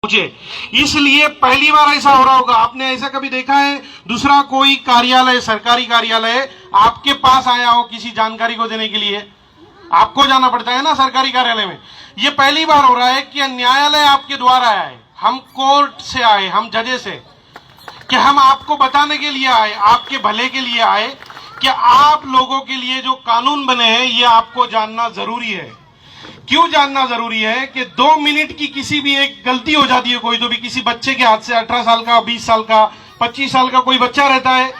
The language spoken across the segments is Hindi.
पहुंचे, इसलिए पहली बार ऐसा हो रहा होगा। आपने ऐसा कभी देखा है दूसरा कोई कार्यालय, सरकारी कार्यालय आपके पास आया हो किसी जानकारी को देने के लिए? आपको जाना पड़ता है ना सरकारी कार्यालय में। ये पहली बार हो रहा है कि न्यायालय आपके द्वार आया है, हम कोर्ट से आए, हम जजे से, कि हम आपको बताने के लिए आए, आपके भले के लिए आए कि आप लोगों के लिए जो कानून बने हैं ये आपको जानना जरूरी है। क्यों जानना जरूरी है कि 2 मिनट की किसी भी एक गलती हो जाती है, कोई तो भी किसी बच्चे के हाथ से, 18 साल का, 20 साल का, 25 साल का कोई बच्चा रहता है,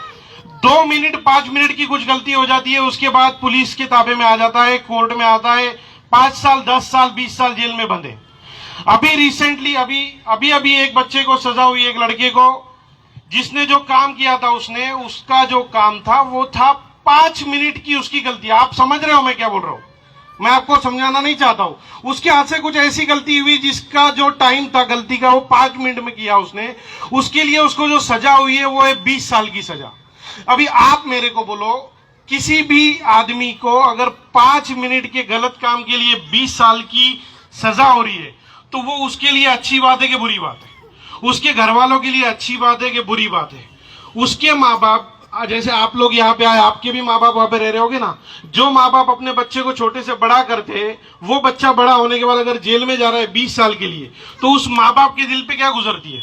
2 मिनट 5 मिनट की कुछ गलती हो जाती है, उसके बाद पुलिस के ताबे में आ जाता है, कोर्ट में आता है, 5 साल 10 साल 20 साल जेल में बंधे। अभी रिसेंटली अभी एक बच्चे को सजा हुई, एक लड़के को, जिसने जो काम किया था, उसका जो काम था वो था 5 मिनट की उसकी गलती। आप समझ रहे हो मैं क्या बोल रहा हूं? मैं आपको समझाना नहीं चाहता हूं। उसके हाथ से कुछ ऐसी गलती हुई जिसका जो टाइम था गलती का वो 5 मिनट में किया उसने, उसके लिए उसको जो सजा हुई है वो है 20 साल की सजा। अभी आप मेरे को बोलो, किसी भी आदमी को अगर 5 मिनट के गलत काम के लिए 20 साल की सजा हो रही है तो वो उसके लिए अच्छी बात है कि बुरी बात है? उसके घर वालों के लिए अच्छी बात है कि बुरी बात है? उसके माँ बाप, जैसे आप लोग यहाँ पे आए, आपके भी माँ बाप वहां पे रह रहे होगे ना, जो माँ बाप अपने बच्चे को छोटे से बड़ा करते, वो बच्चा बड़ा होने के बाद अगर जेल में जा रहा है 20 साल के लिए, तो उस माँ बाप के दिल पे क्या गुजरती है?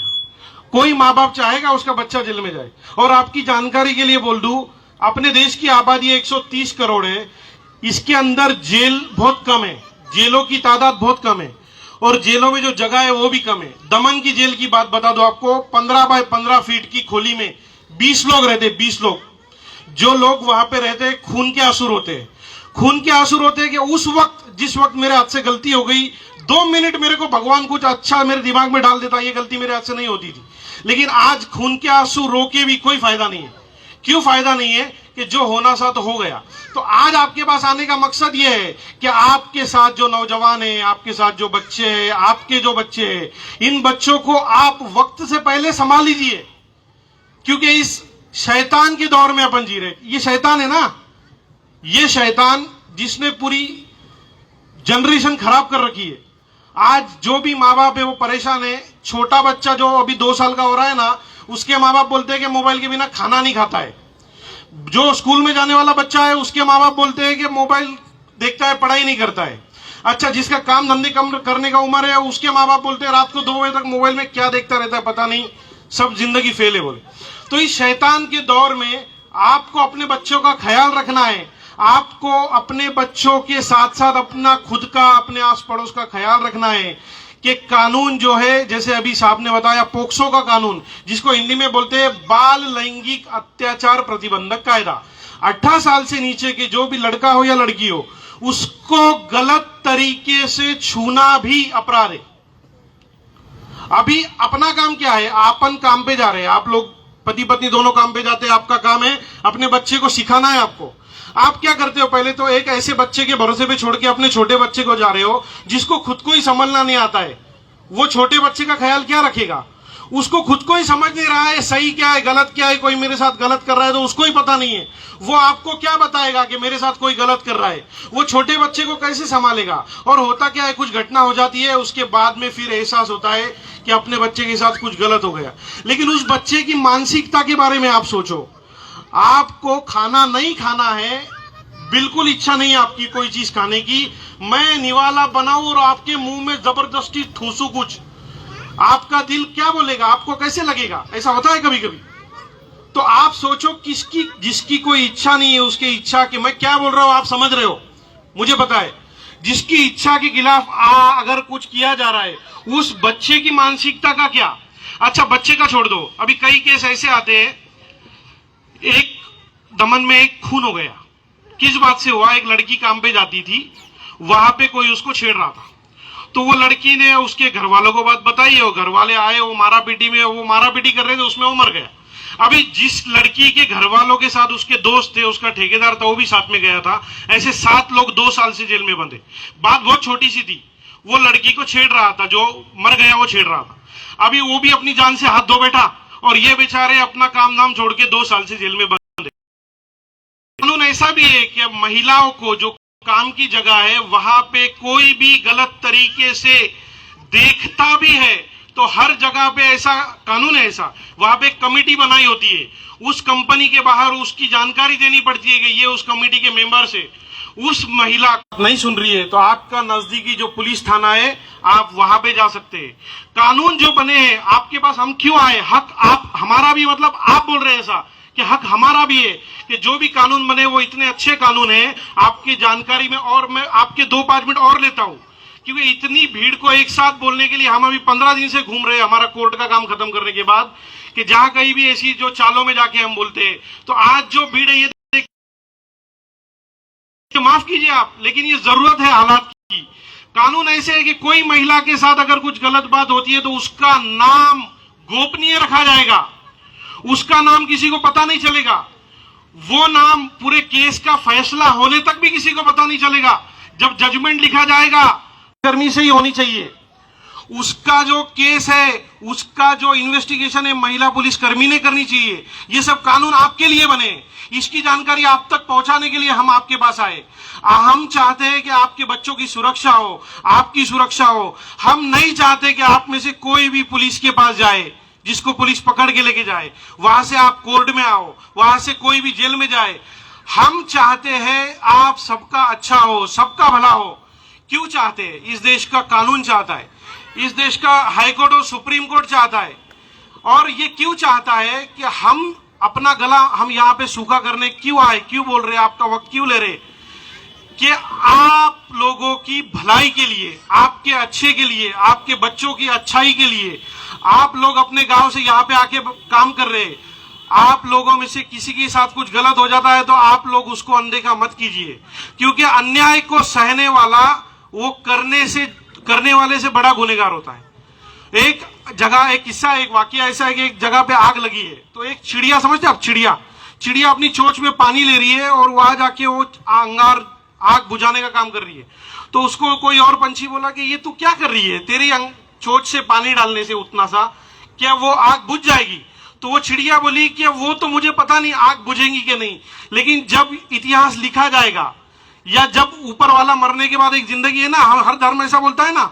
कोई माँ बाप चाहेगा उसका बच्चा जेल में जाए? और आपकी जानकारी के लिए बोल दूं, अपने देश की आबादी 130 करोड़ है, इसके अंदर जेल बहुत कम है, जेलों की तादाद बहुत कम है, और जेलों में जो जगह है वो भी कम है। दमन की जेल की बात बता दो आपको, 15 बाय 15 फीट की खोली में 20 लोग रहते, 20 लोग। जो लोग वहां पे रहते हैं खून के आंसू रोते हैं, खून के आंसू रोते हैं कि उस वक्त, जिस वक्त मेरे हाथ से गलती हो गई, 2 मिनट मेरे को भगवान कुछ अच्छा मेरे दिमाग में डाल देता, ये गलती मेरे हाथ से नहीं होती थी। लेकिन आज खून के आंसू रो के भी कोई फायदा नहीं है। क्यों फायदा नहीं है? कि जो होना था तो हो गया। तो आज आपके पास आने का मकसद यह है कि आपके साथ जो नौजवान है, आपके साथ जो बच्चे हैं, आपके जो बच्चे हैं, इन बच्चों को आप वक्त से पहले संभाल लीजिए, क्योंकि इस शैतान के दौर में अपन जी रहे। ये शैतान है ना, ये शैतान जिसने पूरी जनरेशन खराब कर रखी है। आज जो भी माँ बाप है वो परेशान है। छोटा बच्चा जो अभी 2 साल का हो रहा है ना, उसके माँ बाप बोलते हैं कि मोबाइल के बिना खाना नहीं खाता है। जो स्कूल में जाने वाला बच्चा है उसके माँ बाप बोलते हैं कि मोबाइल देखता है, पढ़ाई नहीं करता है। अच्छा, जिसका काम धंधे कम करने का उम्र है उसके माँ बाप बोलते हैं रात को 2 बजे तक मोबाइल में क्या देखता रहता है, पता नहीं, सब जिंदगी फेल है बोले। तो इस शैतान के दौर में आपको अपने बच्चों का ख्याल रखना है। आपको अपने बच्चों के साथ साथ अपना खुद का, अपने आस पड़ोस का ख्याल रखना है कि कानून जो है, जैसे अभी साहब ने बताया, पोक्सो का कानून, जिसको हिंदी में बोलते हैं बाल लैंगिक अत्याचार प्रतिबंधक कायदा, 18 साल से नीचे के जो भी लड़का हो या लड़की हो, उसको गलत तरीके से छूना भी अपराध है। अभी अपना काम क्या है? अपन काम पे जा रहे हैं, आप लोग पति पत्नी दोनों काम पे जाते हैं, आपका काम है अपने बच्चे को सिखाना है आपको। आप क्या करते हो? पहले तो एक ऐसे बच्चे के भरोसे पे छोड़ के अपने छोटे बच्चे को जा रहे हो जिसको खुद को ही समझना नहीं आता है। वो छोटे बच्चे का ख्याल क्या रखेगा? उसको खुद को ही समझ नहीं रहा है सही क्या है गलत क्या है। कोई मेरे साथ गलत कर रहा है तो उसको ही पता नहीं है, वो आपको क्या बताएगा कि मेरे साथ कोई गलत कर रहा है? वो छोटे बच्चे को कैसे संभालेगा? और होता क्या है, कुछ घटना हो जाती है, उसके बाद में फिर एहसास होता है कि अपने बच्चे के साथ कुछ गलत हो गया। लेकिन उस बच्चे की मानसिकता के बारे में आप सोचो। आपको खाना नहीं खाना है, बिल्कुल इच्छा नहीं है आपकी कोई चीज खाने की, मैं निवाला बनाऊं और आपके मुंह में जबरदस्ती ठूसू कुछ, आपका दिल क्या बोलेगा? आपको कैसे लगेगा? ऐसा होता है कभी कभी। तो आप सोचो, जिसकी कोई इच्छा नहीं है उसकी इच्छा की, मैं क्या बोल रहा हूं आप समझ रहे हो, मुझे पता है। जिसकी इच्छा के खिलाफ अगर कुछ किया जा रहा है, उस बच्चे की मानसिकता का क्या? अच्छा, बच्चे का छोड़ दो, अभी कई केस ऐसे आते हैं, एक दमन में एक खून हो गया। किस बात से हुआ? एक लड़की काम पे जाती थी, वहां पे कोई उसको छेड़ रहा था, तो वो लड़की ने उसके घर वालों को बात बताई, और घर वाले आए, वो मारा पीटी कर रहे थे, उसमें वो मर गया। अभी जिस लड़की के घर वालों के साथ उसके दोस्त थे, उसका ठेकेदार था, वो भी साथ में गया था, ऐसे 7 लोग 2 साल से जेल में बंधे। बात बहुत छोटी सी थी, वो लड़की को छेड़ रहा था, जो मर गया वो छेड़ रहा था। अभी वो भी अपनी जान से हाथ धो बैठा, और ये बेचारे अपना काम धाम छोड़ के 2 साल से जेल में बंधे। कानून ऐसा भी है कि महिलाओं को जो काम की जगह है वहां पे कोई भी गलत तरीके से देखता भी है तो हर जगह पे ऐसा कानून है, ऐसा वहां पे एक कमेटी बनाई होती है, उस कंपनी के बाहर उसकी जानकारी देनी पड़ती है कि ये उस कमेटी के मेंबर्स है। उस महिला नहीं सुन रही है तो आपका नजदीकी जो पुलिस थाना है आप वहां पे जा सकते हैं। कानून जो बने हैं आपके पास, हम क्यों आए, हक आप हमारा भी, मतलब आप बोल रहे हैं ऐसा कि हक हमारा भी है कि जो भी कानून बने वो इतने अच्छे कानून हैं आपकी जानकारी में। और मैं आपके 2-5 मिनट और लेता हूं क्योंकि इतनी भीड़ को एक साथ बोलने के लिए हम अभी 15 दिन से घूम रहे हैं हमारा कोर्ट का काम खत्म करने के बाद, कि जहां कहीं भी ऐसी जो चालों में जाके हम बोलते हैं। तो आज जो भीड़ है ये माफ कीजिए आप, लेकिन ये जरूरत है हालात की। कानून ऐसे है कि कोई महिला के साथ अगर कुछ गलत बात होती है तो उसका नाम गोपनीय रखा जाएगा, उसका नाम किसी को पता नहीं चलेगा, वो नाम पूरे केस का फैसला होने तक भी किसी को पता नहीं चलेगा। जब जजमेंट लिखा जाएगा कर्मी से ही होनी चाहिए, उसका जो केस है, उसका जो इन्वेस्टिगेशन है महिला पुलिस कर्मी ने करनी चाहिए। ये सब कानून आपके लिए बने, इसकी जानकारी आप तक पहुंचाने के लिए हम आपके पास आए। हम चाहते हैं कि आपके बच्चों की सुरक्षा हो, आपकी सुरक्षा हो। हम नहीं चाहते कि आप में से कोई भी पुलिस के पास जाए जिसको पुलिस पकड़ के लेके जाए, वहां से आप कोर्ट में आओ, वहां से कोई भी जेल में जाए। हम चाहते हैं आप सबका अच्छा हो, सबका भला हो। क्यों चाहते हैं? इस देश का कानून चाहता है, इस देश का हाईकोर्ट और सुप्रीम कोर्ट चाहता है। और ये क्यों चाहता है कि हम अपना गला हम यहाँ पे सूखा करने क्यों आए, क्यों बोल रहे, आपका वक्त क्यों ले रहे, कि आप लोगों की भलाई के लिए, आपके अच्छे के लिए, आपके बच्चों की अच्छाई के लिए आप लोग अपने गांव से यहाँ पे आके काम कर रहे हैं। आप लोगों में से किसी के साथ कुछ गलत हो जाता है तो आप लोग उसको अनदेखा मत कीजिए, क्योंकि अन्याय को सहने वाला वो करने वाले से बड़ा गुनहगार होता है। एक जगह एक किस्सा, एक वाकया ऐसा है कि एक जगह पे आग लगी है, तो एक चिड़िया, समझते आप, चिड़िया अपनी चोंच में पानी ले रही है और वहां जाके वो आग बुझाने का काम कर रही है। तो उसको कोई और पंछी बोला कि ये तू क्या कर रही है, तेरी चोंच से पानी डालने से उतना सा क्या वो आग बुझ जाएगी? तो वो चिड़िया बोली कि वो तो मुझे पता नहीं आग बुझेंगी कि नहीं, लेकिन जब इतिहास लिखा जाएगा या जब ऊपर वाला मरने के बाद एक जिंदगी है ना, हर धर्म ऐसा बोलता है ना,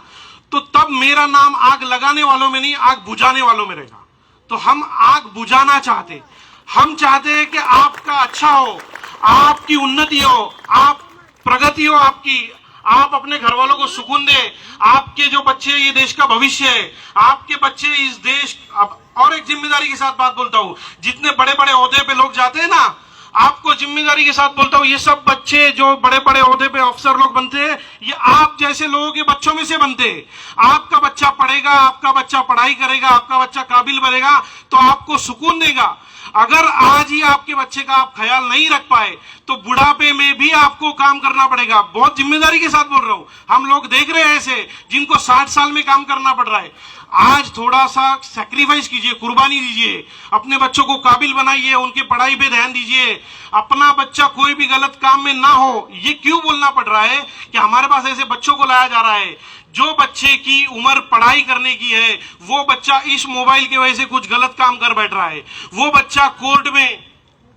तो तब मेरा नाम आग लगाने वालों में नहीं, आग बुझाने वालों में रहेगा। तो हम आग बुझाना चाहते, हम चाहते हैं कि आपका अच्छा हो, आपकी उन्नति हो, आप प्रगति हो, आपकी, आप अपने घर वालों को सुकून दे। आपके जो बच्चे ये देश का भविष्य है, आपके बच्चे इस देश। अब और एक जिम्मेदारी के साथ बात बोलता हूं, जितने बड़े बड़े ओहदे पे लोग जाते हैं ना, आपको जिम्मेदारी के साथ बोलता हूं, ये सब बच्चे जो बड़े बड़े ओहदे पे अफसर लोग बनते हैं, ये आप जैसे लोगों के बच्चों में से बनते हैं। आपका बच्चा पढ़ेगा, आपका बच्चा पढ़ाई करेगा, आपका बच्चा काबिल बनेगा तो आपको सुकून देगा। अगर आज ही आपके बच्चे का आप ख्याल नहीं रख पाए तो बुढ़ापे में भी आपको काम करना पड़ेगा। बहुत जिम्मेदारी के साथ बोल रहा हूं, हम लोग देख रहे हैं ऐसे जिनको 60 साल में काम करना पड़ रहा है। आज थोड़ा सा सैक्रिफाइस कीजिए, कुर्बानी दीजिए, अपने बच्चों को काबिल बनाइए, उनके पढ़ाई पे ध्यान दीजिए। अपना बच्चा कोई भी गलत काम में ना हो, ये क्यों बोलना पड़ रहा है कि हमारे पास ऐसे बच्चों को लाया जा रहा है। जो बच्चे की उम्र पढ़ाई करने की है वो बच्चा इस मोबाइल की वजह से कुछ गलत काम कर बैठ रहा है, वो बच्चा कोर्ट में,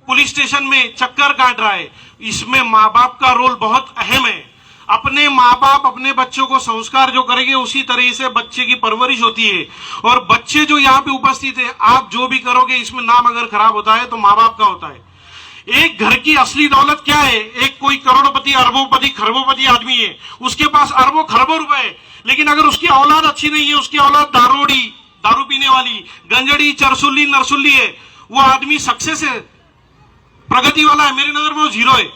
पुलिस स्टेशन में चक्कर काट रहा है। इसमें माँ बाप का रोल बहुत अहम है। अपने माँ बाप अपने बच्चों को संस्कार जो करेंगे उसी तरह से बच्चे की परवरिश होती है। और बच्चे जो यहाँ पे उपस्थित है, आप जो भी करोगे इसमें नाम अगर खराब होता है तो माँ बाप का होता है। एक घर की असली दौलत क्या है? एक कोई करोड़पति, अरबोपति, खरबोपति आदमी है, उसके पास अरबों खरबों रुपए, लेकिन अगर उसकी औलाद अच्छी नहीं है, उसकी औलाद दारोड़ी, दारू पीने वाली, गंजड़ी, चरसुल्ली, नरसुल्ली है, वो आदमी सक्सेस है, प्रगति वाला है, मेरी नजर में वो जीरो है।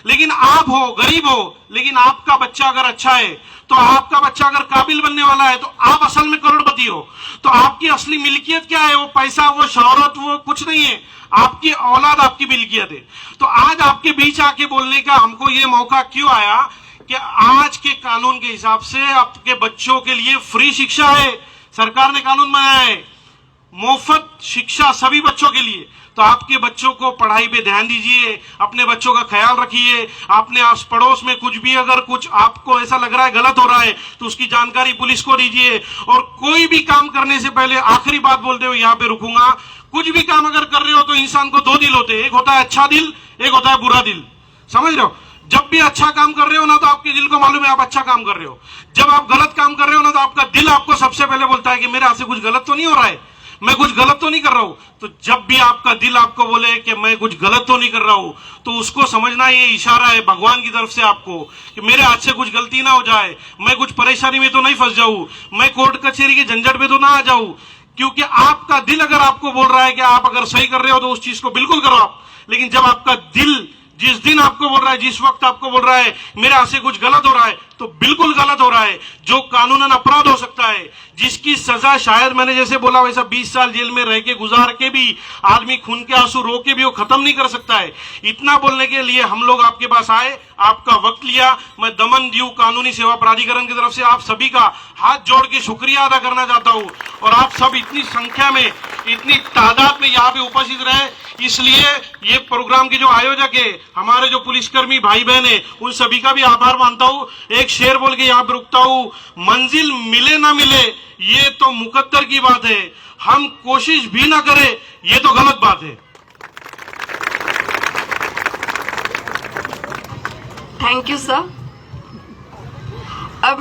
लेकिन आप हो, गरीब हो, लेकिन आपका बच्चा अगर अच्छा है, तो आपका बच्चा अगर काबिल बनने वाला है तो आप असल में करोड़पति हो। तो आपकी असली मिल्कियत क्या है? वो पैसा, वो शोहरत, वो कुछ नहीं है, आपकी औलाद आपकी मिल्कियत है। तो आज आपके बीच आके बोलने का हमको ये मौका क्यों आया कि आज के कानून के हिसाब से आपके बच्चों के लिए फ्री शिक्षा है, सरकार ने कानून बनाया है, मुफ्त शिक्षा सभी बच्चों के लिए। तो आपके बच्चों को पढ़ाई पे ध्यान दीजिए, अपने बच्चों का ख्याल रखिए। आपने आस पड़ोस में कुछ भी अगर कुछ आपको ऐसा लग रहा है गलत हो रहा है तो उसकी जानकारी पुलिस को दीजिए। और कोई भी काम करने से पहले, आखिरी बात बोलते हुए यहाँ पे रुकूंगा, कुछ भी काम अगर कर रहे हो तो इंसान को 2 दिल होते हैं, एक होता है अच्छा दिल, एक होता है बुरा दिल, समझ रहे हो? जब भी अच्छा काम कर रहे हो ना तो आपके दिल को मालूम है आप अच्छा काम कर रहे हो। जब आप गलत काम कर रहे हो ना तो आपका दिल आपको सबसे पहले बोलता है कि मेरे हाथ से कुछ गलत तो नहीं हो रहा है, मैं कुछ गलत तो नहीं कर रहा हूं। तो जब भी आपका दिल आपको बोले कि मैं कुछ गलत तो नहीं कर रहा हूं, तो उसको समझना ये इशारा है भगवान की तरफ से आपको कि मेरे हाथ से कुछ गलती ना हो जाए, मैं कुछ परेशानी में तो नहीं फंस जाऊं, मैं कोर्ट कचहरी के झंझट में तो ना आ जाऊं। क्योंकि आपका दिल अगर आपको बोल रहा है कि आप अगर सही कर रहे हो तो उस चीज को बिल्कुल करो आप। लेकिन जब आपका दिल जिस दिन आपको बोल रहा है, जिस वक्त आपको बोल रहा है मेरे हाथ से कुछ गलत हो रहा है, तो बिल्कुल गलत हो रहा है, जो कानूनन अपराध हो सकता है, जिसकी सजा शायद मैंने जैसे बोला वैसा 20 साल जेल में रह के गुजार के भी आदमी खून के आंसू रो के भी वो खत्म नहीं कर सकता है। इतना बोलने के लिए हम लोग आपके पास आए, आपका वक्त लिया। मैं दमन दीव कानूनी सेवा प्राधिकरण की तरफ से आप सभी का हाथ जोड़ के शुक्रिया अदा करना चाहता हूं। और आप सब इतनी संख्या में, इतनी तादाद में यहाँ पे उपस्थित रहे, इसलिए ये प्रोग्राम के जो आयोजक है, हमारे जो पुलिसकर्मी भाई बहन है, उन सभी का भी आभार मानता हूं। एक शेर बोल के यहाँ पे रुकता हूं, मंजिल मिले ना मिले ये तो मुकद्दर की बात है, हम कोशिश भी ना करें ये तो गलत बात है। Thank you sir.